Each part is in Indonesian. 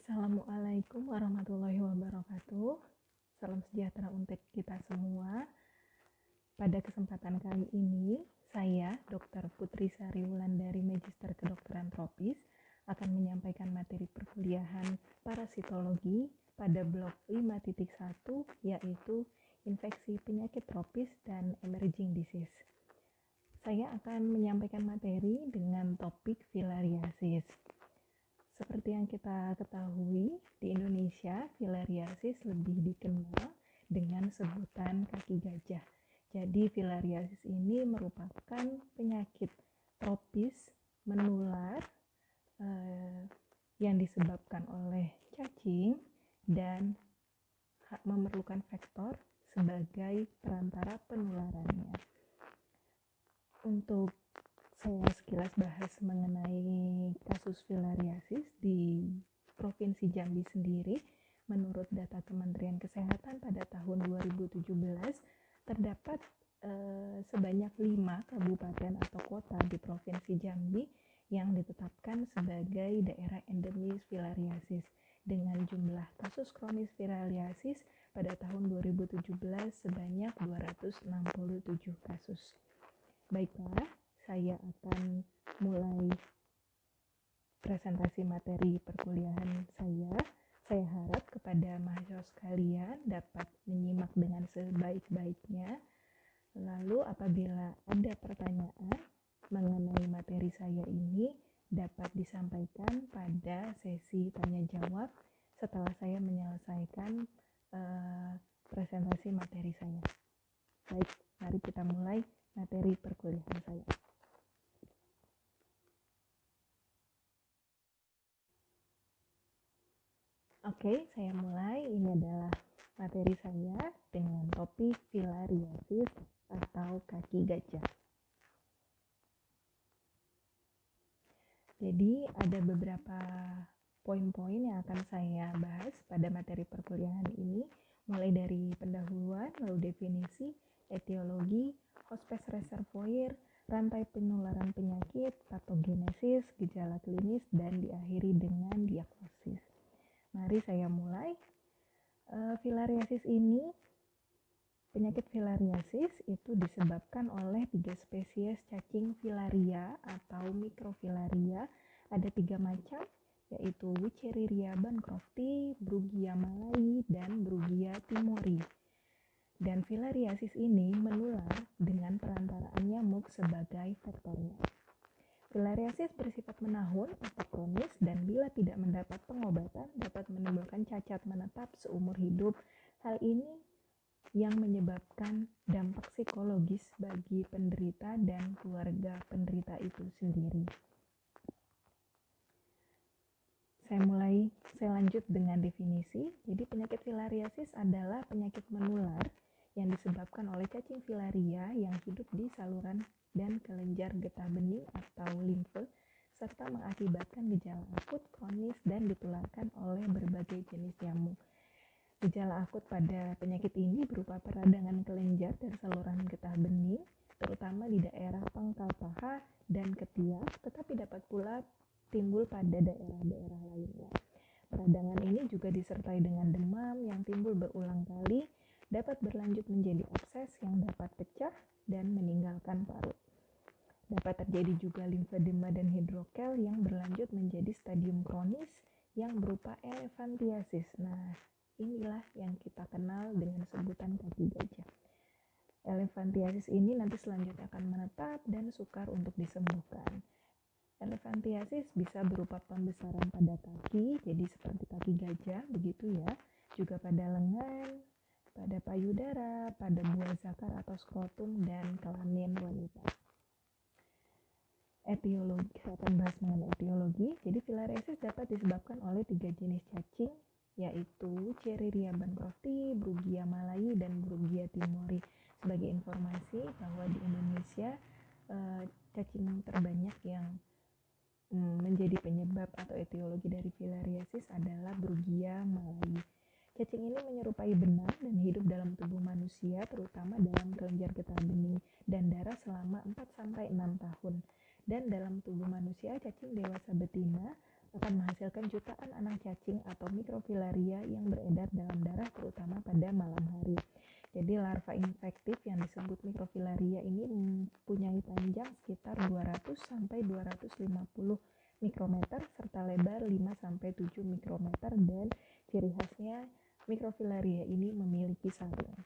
Assalamualaikum warahmatullahi wabarakatuh. Salam sejahtera untuk kita semua. Pada kesempatan kali ini, saya, Dr. Putri Sari Wulandari, Magister Kedokteran Tropis, akan menyampaikan materi perkuliahan parasitologi pada blok 5.1, yaitu infeksi penyakit tropis dan emerging disease. Saya akan menyampaikan materi dengan topik filariasis. Seperti yang kita ketahui, di Indonesia filariasis lebih dikenal dengan sebutan kaki gajah. Jadi filariasis ini merupakan penyakit tropis menular yang disebabkan oleh cacing dan memerlukan vektor sebagai perantara penularannya. Untuk saya sekilas bahas mengenai kasus filariasis di Provinsi Jambi sendiri. Menurut data Kementerian Kesehatan pada tahun 2017 terdapat sebanyak 5 kabupaten atau kota di Provinsi Jambi yang ditetapkan sebagai daerah endemis filariasis dengan jumlah kasus kronis filariasis pada tahun 2017 sebanyak 267 kasus. Baiklah, saya akan mulai presentasi materi perkuliahan saya. Saya harap kepada mahasiswa sekalian dapat menyimak dengan sebaik-baiknya. Lalu apabila ada pertanyaan mengenai materi saya ini, dapat disampaikan pada sesi tanya jawab setelah saya menyelesaikan presentasi materi saya. Baik, mari kita mulai materi perkuliahan saya. Oke, saya mulai. Ini adalah materi saya dengan topik filariasis atau kaki gajah. Jadi, ada beberapa poin-poin yang akan saya bahas pada materi perkuliahan ini, mulai dari pendahuluan, lalu definisi, etiologi, hospes reservoir, rantai penularan penyakit, patogenesis, gejala klinis, dan diakhiri dengan diagnosis. Mari saya mulai. Filariasis ini, penyakit filariasis itu disebabkan oleh 3 spesies cacing filaria atau mikrofilaria. Ada 3 macam, yaitu Wuchereria bancrofti, Brugia malayi, dan Brugia timori. Dan filariasis ini menular dengan perantaraan nyamuk sebagai faktornya. Filariasis bersifat menahun atau kronis dan bila tidak mendapat pengobatan dapat menimbulkan cacat menetap seumur hidup. Hal ini yang menyebabkan dampak psikologis bagi penderita dan keluarga penderita itu sendiri. Saya lanjut dengan definisi. Jadi penyakit filariasis adalah penyakit menular yang disebabkan oleh cacing filaria yang hidup di saluran dan kelenjar getah bening atau limfe, serta mengakibatkan gejala akut, kronis, dan ditularkan oleh berbagai jenis nyamuk. Gejala akut pada penyakit ini berupa peradangan kelenjar dan saluran getah bening, terutama di daerah pangkal paha dan ketiak, tetapi dapat pula timbul pada daerah-daerah lainnya. Peradangan ini juga disertai dengan demam yang timbul berulang kali, dapat berlanjut menjadi abses yang dapat pecah dan meninggalkan parut. Dapat terjadi juga limfedema dan hidrokel yang berlanjut menjadi stadium kronis yang berupa elephantiasis. Nah, inilah yang kita kenal dengan sebutan kaki gajah. Elephantiasis ini nanti selanjutnya akan menetap dan sukar untuk disembuhkan. Elephantiasis bisa berupa pembesaran pada kaki, jadi seperti kaki gajah, begitu ya. Juga pada lengan, pada payudara, pada buah zakar atau skrotum, dan kelamin wanita. Etiologi, saya akan bahas mengenai etiologi. Jadi filariasis dapat disebabkan oleh 3 jenis cacing, yaitu Wuchereria bancrofti, Brugia malayi, dan Brugia timori. Sebagai informasi bahwa di Indonesia cacing terbanyak yang menjadi penyebab atau etiologi dari filariasis adalah Brugia malayi. Cacing ini menyerupai benang dan hidup dalam tubuh manusia, terutama dalam kelenjar getah bening dan darah selama 4-6 tahun. Dan dalam tubuh manusia, cacing dewasa betina akan menghasilkan jutaan anak cacing atau mikrofilaria yang beredar dalam darah terutama pada malam hari. Jadi larva infektif yang disebut mikrofilaria ini mempunyai panjang sekitar 200 sampai 250 mikrometer serta lebar 5 sampai 7 mikrometer dan ciri khasnya mikrofilaria ini memiliki sarung.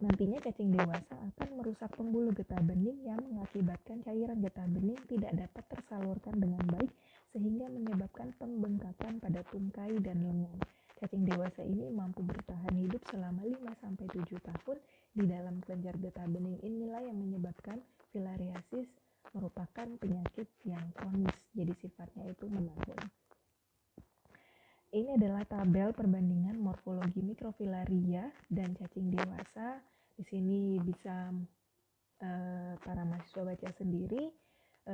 Nantinya cacing dewasa akan merusak pembuluh getah bening yang mengakibatkan cairan getah bening tidak dapat tersalurkan dengan baik sehingga menyebabkan pembengkakan pada tungkai dan lengan. Cacing dewasa ini mampu bertahan hidup selama 5-7 tahun di dalam kelenjar getah bening. Inilah yang menyebabkan filariasis merupakan penyakit yang kronis, jadi sifatnya itu menahun. Ini adalah tabel perbandingan morfologi mikrofilaria dan cacing dewasa. Di sini bisa para mahasiswa baca sendiri.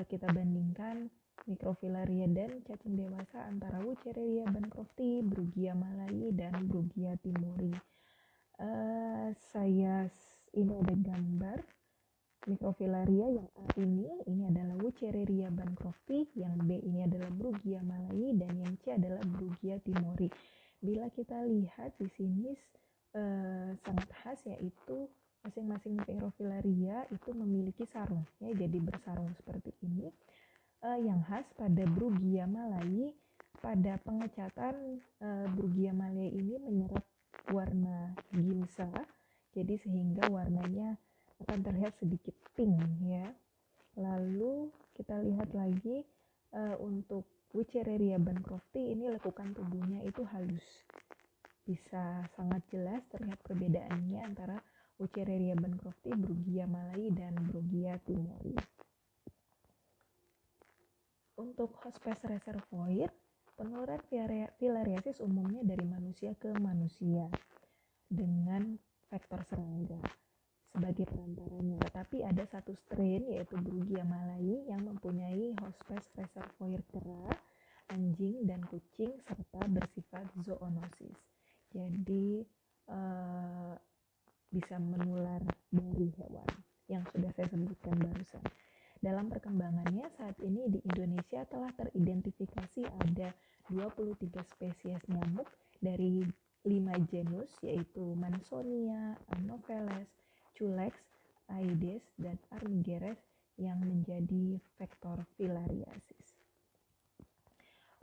Kita bandingkan mikrofilaria dan cacing dewasa antara Wuchereria bancrofti, Brugia malayi, dan Brugia timuri. Ini ada gambar mikrofilaria yang A ini adalah Wuchereria bancrofti, yang B ini adalah Brugia malayi, dan yang C adalah Brugia timuri. Bila kita lihat di sini sangat khas, yaitu masing-masing mikrofilaria itu memiliki sarung, ya, jadi bersarung seperti ini. Yang khas pada Brugia malayi, pada pengecatan Brugia malayi ini menyerap warna ginza, jadi sehingga warnanya akan terlihat sedikit pink, ya. Lalu kita lihat lagi untuk Wuchereria bancrofti ini lekukan tubuhnya itu halus, bisa sangat jelas terlihat perbedaannya antara Wuchereria bancrofti, Brugia malayi, dan Brugia timuri. Untuk Hospes reservoir, penularan filariasis umumnya dari manusia ke manusia dengan vektor serangga sebagai perantaranya. Tetapi ada satu strain yaitu Brugia malayi yang mempunyai Hospes reservoir kera, anjing dan kucing serta bersifat zoonosis. Jadi bisa menular dari hewan yang sudah saya sebutkan barusan. Dalam perkembangannya saat ini di Indonesia telah teridentifikasi ada 23 spesies nyamuk dari 5 genus yaitu Mansonia, Anopheles, Culex, Aedes, dan Armigeres yang menjadi vektor filariasis.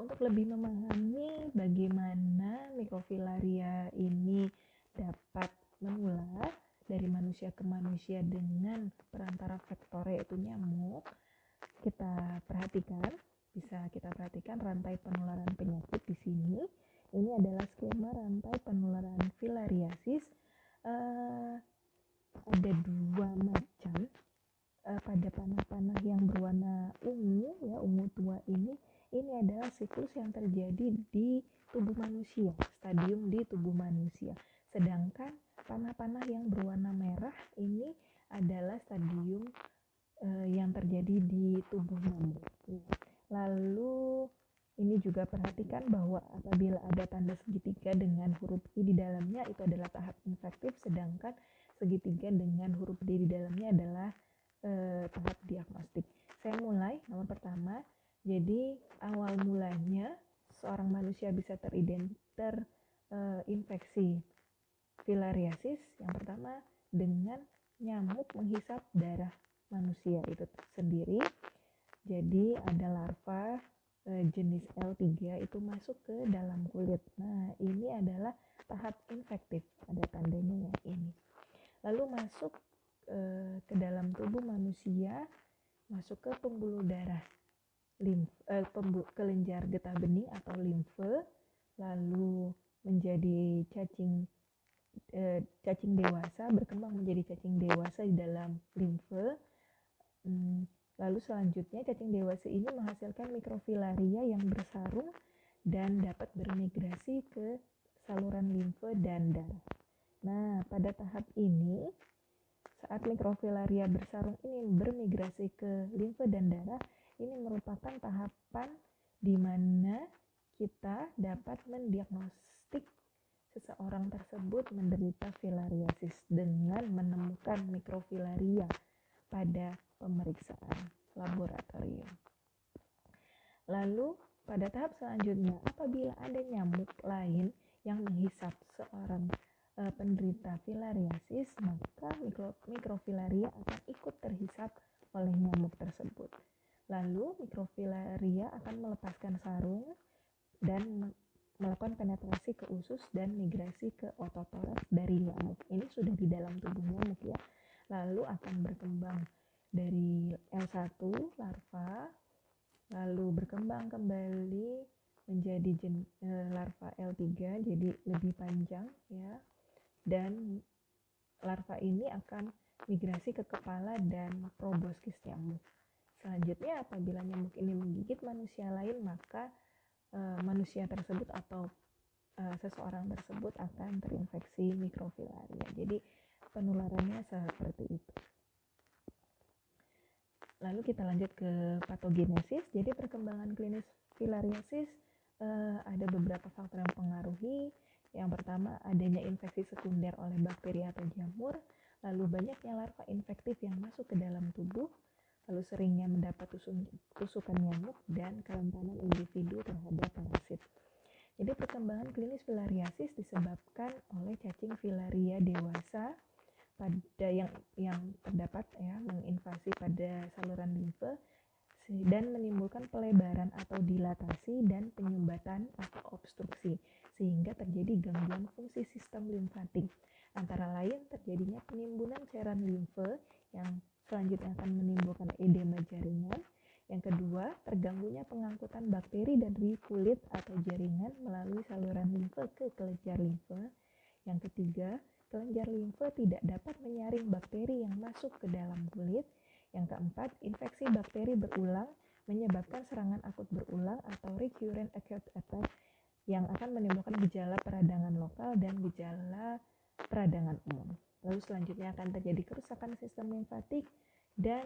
Untuk lebih memahami bagaimana mikrofilaria ini dapat menular dari manusia ke manusia dengan perantara vektor yaitu nyamuk, kita perhatikan rantai penularan penyakit di sini. Ini adalah skema rantai penularan filariasis. Ada 2 macam. Pada panah-panah yang berwarna ungu, ya, ungu tua ini adalah siklus yang terjadi di tubuh manusia, stadium di tubuh manusia. Sedangkan panah-panah yang berwarna merah ini adalah stadium yang terjadi di tubuh nyamuk. Lalu ini juga perhatikan bahwa apabila ada tanda segitiga dengan huruf I di dalamnya itu adalah tahap infektif, sedangkan segitiga dengan huruf D di dalamnya adalah tahap diagnostik. Saya mulai nomor pertama. Jadi awal mulanya seorang manusia bisa terinfeksi filariasis yang pertama dengan nyamuk menghisap darah manusia itu sendiri. Jadi ada larva jenis L3 itu masuk ke dalam kulit. Nah, ini adalah tahap infektif, ada tandanya yang ini. Lalu masuk ke dalam tubuh manusia, masuk ke pembuluh darah, kelenjar getah bening atau limfe, lalu menjadi cacing dewasa, berkembang menjadi cacing dewasa di dalam limfe. Lalu selanjutnya cacing dewasa ini menghasilkan mikrofilaria yang bersarung dan dapat bermigrasi ke saluran limfe dan darah. Nah, pada tahap ini saat mikrofilaria bersarung ini bermigrasi ke limfe dan darah, ini merupakan tahapan di mana kita dapat mendiagnostik seseorang tersebut menderita filariasis dengan menemukan mikrofilaria pada pemeriksaan laboratorium. Lalu Pada tahap selanjutnya, apabila ada nyamuk lain yang menghisap seorang penderita filariasis, maka mikrofilaria akan ikut terhisap oleh nyamuk tersebut. Lalu mikrofilaria akan melepaskan sarung dan melakukan penetrasi ke usus dan migrasi ke ototoraks dari nyamuk. Ini sudah di dalam tubuh nyamuk ya. Lalu akan berkembang dari L1 larva, lalu berkembang kembali menjadi larva L3, jadi lebih panjang ya. Dan larva ini akan migrasi ke kepala dan proboscis nyamuk. Selanjutnya, apabila nyamuk ini menggigit manusia lain, maka manusia tersebut atau seseorang tersebut akan terinfeksi mikrofilaria. Jadi penularannya seperti itu. Lalu kita lanjut ke patogenesis. Jadi perkembangan klinis filariasis ada beberapa faktor yang mempengaruhi. Yang pertama, adanya infeksi sekunder oleh bakteri atau jamur, lalu banyaknya larva infektif yang masuk ke dalam tubuh, lalu seringnya mendapat tusukan nyamuk, dan kerentanan individu terhadap parasit. Jadi perkembangan klinis filariasis disebabkan oleh cacing filaria dewasa pada yang terdapat ya menginvasi pada saluran limfe dan menimbulkan pelebaran atau dilatasi dan penyumbatan atau obstruksi sehingga terjadi gangguan fungsi sistem limfatik. Antara lain terjadinya penimbunan cairan limfe yang selanjutnya akan menimbulkan edema jaringan. Yang kedua, terganggunya pengangkutan bakteri dari kulit atau jaringan melalui saluran limfe ke kelenjar limfe. Yang ketiga, kelenjar limfe tidak dapat menyaring bakteri yang masuk ke dalam kulit. Yang keempat, infeksi bakteri berulang menyebabkan serangan akut berulang atau recurrent acute attack yang akan menimbulkan gejala peradangan lokal dan gejala peradangan umum. Lalu selanjutnya akan terjadi kerusakan sistem limfatik dan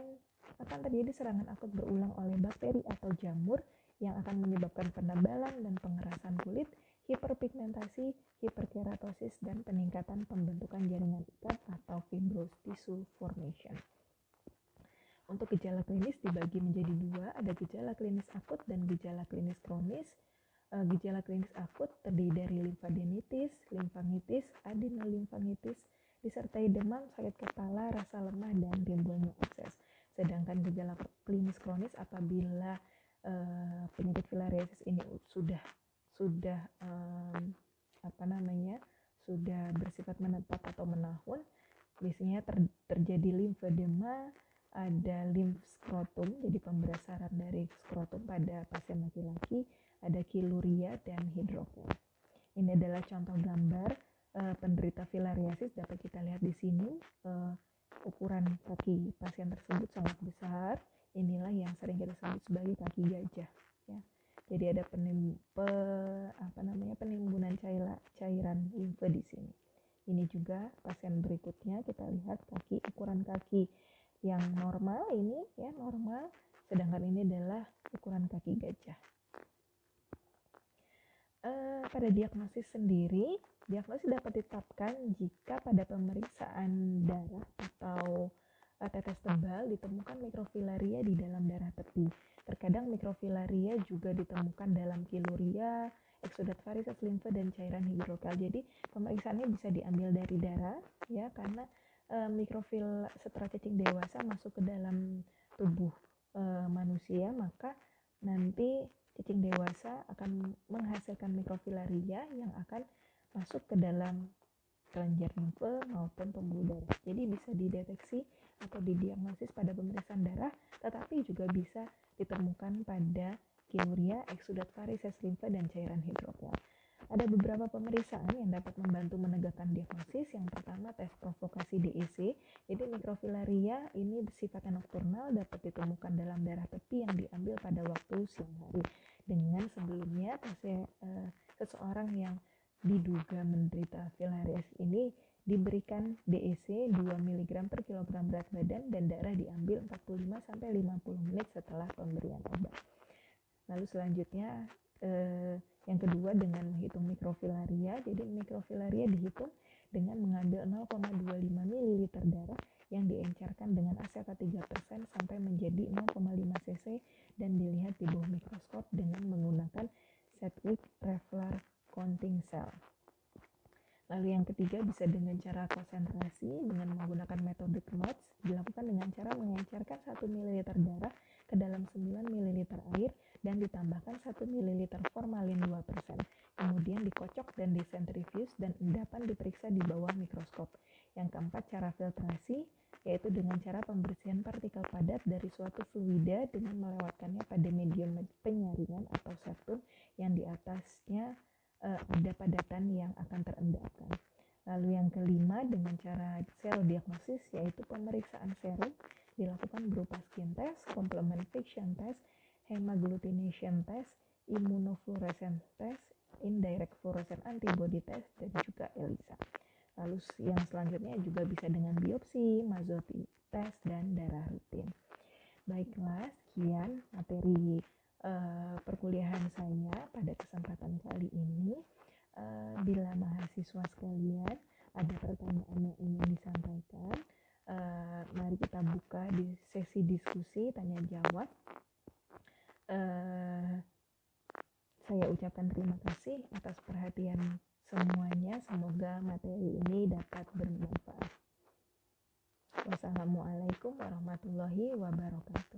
akan terjadi serangan akut berulang oleh bakteri atau jamur yang akan menyebabkan penebalan dan pengerasan kulit, hiperpigmentasi, hiperkeratosis, dan peningkatan pembentukan jaringan ikat atau fibrous tissue formation. Untuk gejala klinis dibagi menjadi dua, ada gejala klinis akut dan gejala klinis kronis. Gejala klinis akut terdiri dari limfadenitis, limfangitis, adenolimfangitis, disertai demam, sakit kepala, rasa lemah, dan timbulnya abses. Sedangkan gejala klinis kronis apabila penyakit filariasis ini sudah bersifat menetap atau menahun, biasanya terjadi limfedema, ada lymph scrotum, jadi pemberasaran dari skrotum pada pasien laki-laki, ada kiluria dan hidrokel. Ini adalah contoh gambar penderita filariasis, dapat kita lihat di sini. Ukuran kaki pasien tersebut sangat besar. Inilah yang sering kita sebut sebagai kaki gajah ya. Jadi ada penimbunan cairan limfe di sini. Ini juga pasien berikutnya, kita lihat ukuran kaki yang normal ini ya, normal, sedangkan ini adalah ukuran kaki gajah. Pada diagnosis sendiri, diagnosis dapat ditetapkan jika pada pemeriksaan darah atau tetes tebal ditemukan mikrofilaria di dalam darah tepi. Terkadang mikrofilaria juga ditemukan dalam kiluria, exudat varises limfe, dan cairan hidrokal. Jadi pemeriksaannya bisa diambil dari darah ya, karena mikrofil setelah cacing dewasa masuk ke dalam tubuh manusia, maka nanti cacing dewasa akan menghasilkan mikrofilaria yang akan masuk ke dalam kelenjar limfe maupun pembuluh darah. Jadi bisa dideteksi atau didiagnosis pada pemeriksaan darah, tetapi juga bisa ditemukan pada kiluria, exudat varises limfe, dan cairan hidrokal. Ada beberapa pemeriksaan yang dapat membantu menegakkan diagnosis. Yang pertama, tes provokasi DEC. Jadi mikrofilaria ini bersifatnya nokturnal, dapat ditemukan dalam darah tepi yang diambil pada waktu siang hari. Dengan sebelumnya seseorang yang diduga menderita filariasis ini diberikan DEC 2 mg per kilogram berat badan dan darah diambil 45-50 menit setelah pemberian obat. Lalu selanjutnya yang kedua dengan menghitung mikrofilaria. Jadi mikrofilaria dihitung dengan mengambil 0,25 ml darah yang diencerkan dengan aseta 3% sampai menjadi 0,5 cc dan dilihat di bawah mikroskop dengan menggunakan Sedgwick Refler counting cell. Lalu yang ketiga bisa dengan cara konsentrasi dengan menggunakan metode Knox, dilakukan dengan cara mengencerkan 1 ml darah ke dalam 9 ml air dan ditambahkan 1 ml formalin 2%. Kemudian dikocok dan disentrifuge dan endapan diperiksa di bawah mikroskop. Yang keempat, cara filtrasi, yaitu dengan cara pembersihan partikel padat dari suatu fluida dengan melewatkannya pada medium penyaringan atau septum yang di atasnya ada padatan yang akan terendapkan. Lalu yang kelima, dengan cara serodiagnosis, yaitu pemeriksaan serum dilakukan berupa skin test, complement fission test, hemagglutination test, immunofluorescence test, indirect fluorescent antibody test, dan juga ELISA. Lalu yang selanjutnya juga bisa dengan biopsi, Mazzocchi test, dan darah rutin. Baiklah, sekian materi perkuliahan saya pada kesempatan kali ini. Bila mahasiswa sekalian ada pertanyaan yang ingin disampaikan, mari kita buka di sesi diskusi tanya jawab. Saya ucapkan terima kasih atas perhatian semuanya. Semoga materi ini dapat bermanfaat. Wassalamualaikum warahmatullahi wabarakatuh.